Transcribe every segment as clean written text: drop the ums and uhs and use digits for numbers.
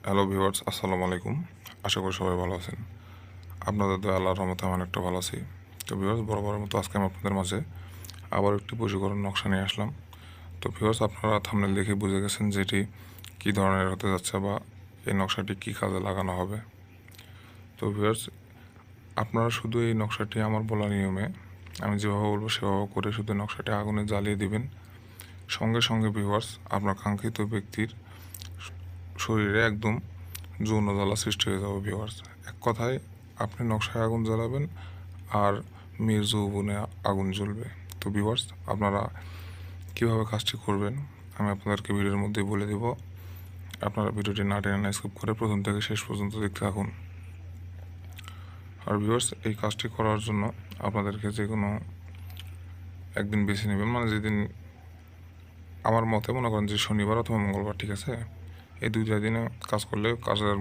Hello viewers, আসসালামু আলাইকুম। আশা করি সবাই ভালো আছেন। আপনাদের দয়া আল্লাহর রহমতে আমি অনেকটা ভালো আছি। তো ভিউয়ার্স, বরাবরের মতো আজকে আমি আপনাদের মাঝে আবার একটি বশীকরণ নকশা নিয়ে আসলাম। তো ভিউয়ার্স, আপনারা থাম্বনেল দেখে বুঝে গেছেন যে এটি কী ধরনের হতে যাচ্ছে বা এই নকশাটি কী কাজে লাগানো হবে। তো ভিউয়ার্স, আপনারা শুধু এই নকশাটি আমার বলা নিয়মে আমি যেভাবে বলবো সেভাবে করে শুধু নকশাটি আগুনে জ্বালিয়ে দিবেন। সঙ্গে সঙ্গে ভিউয়ার্স, আপনার কাঙ্ক্ষিত ব্যক্তির শরীরে একদম যৌন জ্বালা সৃষ্টি হয়ে যাবে ভিউয়ার্স। এক কথায় আপনি নকশায় আগুন জ্বালাবেন আর মেয়ের যৌবনে আগুন জ্বলবে। তো ভিউয়ার্স, আপনারা কীভাবে কাজটি করবেন আমি আপনাদেরকে ভিডিওর মধ্যে বলে দেব। আপনারা ভিডিওটি না টেনে না স্কিপ করে প্রথম থেকে শেষ পর্যন্ত দেখতে থাকুন। আর ভিউয়ার্স, এই কাজটি করার জন্য আপনাদেরকে যে কোনো একদিন বেছে নেবেন, মানে যেদিন আমার মতে মনে করেন যে শনিবার অথবা মঙ্গলবার, ঠিক আছে? এই দুইটা দিনে কাজ করলে কাজের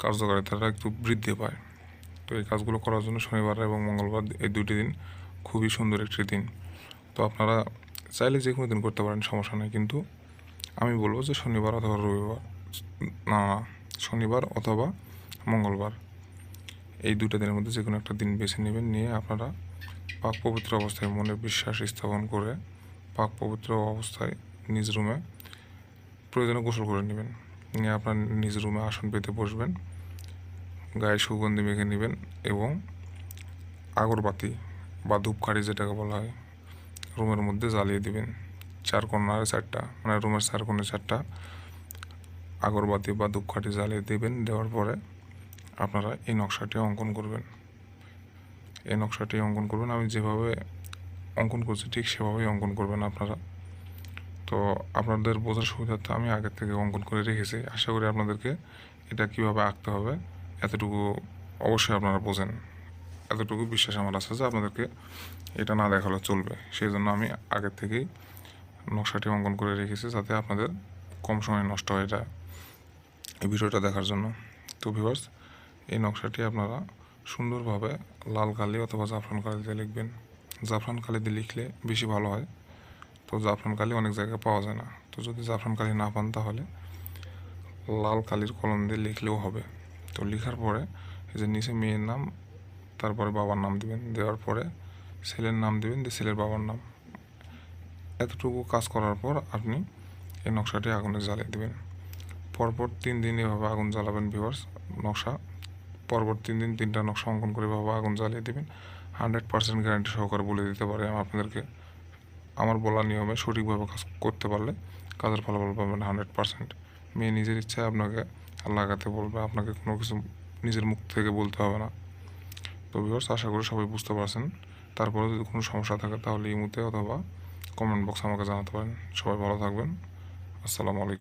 কার্যকারিতাটা একটু বৃদ্ধি পায়। তো এই কাজগুলো করার জন্য শনিবার এবং মঙ্গলবার এই দুটি দিন খুবই সুন্দর একটি দিন। তো আপনারা চাইলে যে কোনো দিন করতে পারেন, সমস্যা নেই, কিন্তু আমি বলবো যে শনিবার অথবা রবিবার, না, শনিবার অথবা মঙ্গলবার, এই দুটো দিনের মধ্যে যে কোনো একটা দিন বেছে নেবেন। নিয়ে আপনারা পাক পবিত্র অবস্থায় মনে বিশ্বাস স্থাপন করে পাক পবিত্র অবস্থায় নিজ রুমে প্রয়োজনে গোসল করে নেবেন। নিয়ে আপনার নিজ রুমে আসন পেতে বসবেন, গায়ে সুগন্ধি মেখে নেবেন এবং আগরবাতি বা ধূপকাঠি যেটাকে বলা হয় রুমের মধ্যে জ্বালিয়ে দিবেন। চার কোণায় চারটা, মানে রুমের চার কোণে চারটা আগরবাতি বা ধূপকাঠি জ্বালিয়ে দেবেন। দেওয়ার পরে আপনারা এই নকশাটি অঙ্কন করবেন। আমি যেভাবে অঙ্কন করছি ঠিক সেভাবেই অঙ্কন করবেন আপনারা। তো আপনাদের বোঝার সুবিধার্থে আমি আগের থেকে অঙ্কন করে রেখেছি। আশা করি আপনাদেরকে এটা কীভাবে আঁকতে হবে এতটুকু অবশ্যই আপনারা বোঝেন। এতটুকু বিশ্বাস আমার আছে যে আপনাদেরকে এটা না দেখালে চলবে। সেই জন্য আমি আগের থেকেই নকশাটি অঙ্কন করে রেখেছি, যাতে আপনাদের কম সময় নষ্ট হয় এটা এই ভিডিওটা দেখার জন্য। তো ভিউয়ার্স, এই নকশাটি আপনারা সুন্দরভাবে লাল কালি অথবা জাফরান কালি দিয়ে লিখবেন। জাফরান কালি দিয়ে লিখলে বেশি ভালো হয়। তো জাফরান কালি অনেক জায়গায় পাওয়া যায় না। তো যদি জাফরান কালি না পান তাহলে লাল কালির কলম দিয়ে লিখলেও হবে। তো লেখার পরে এই যে নিচে মেয়ের নাম, তারপরে বাবার নাম দিবেন। দেওয়ার পরে ছেলের নাম দিবেন, দিয়ে ছেলের বাবার নাম। এতটুকু কাজ করার পর আপনি এই নকশাটি আগুনে জ্বালিয়ে দেবেন। পরপর 3 দিন এভাবে আগুন জ্বালাবেন ভিউয়ার্স। নকশা পরপর 3 দিন 3টা নকশা অঙ্কন করে এভাবে আগুন জ্বালিয়ে দেবেন। 100% গ্যারান্টি সহকারে বলে দিতে পারি আমি আপনাদেরকে। আমার বলা নিয়মে সঠিকভাবে কাজ করতে পারলে কাজের ফলাফল পাবেন 100%। মেয়ে নিজের ইচ্ছায় আপনাকে লাগাতে বলবে, আপনাকে কোনো কিছু নিজের মুখ থেকে বলতে হবে না। তো ভিউয়ার্স, আশা করি সবাই বুঝতে পারছেন। তারপরে যদি কোনো সমস্যা থাকে তাহলে ইমোতে অথবা কমেন্ট বক্সে আমাকে জানাতে পারেন। সবাই ভালো থাকবেন। আসসালামু আলাইকুম।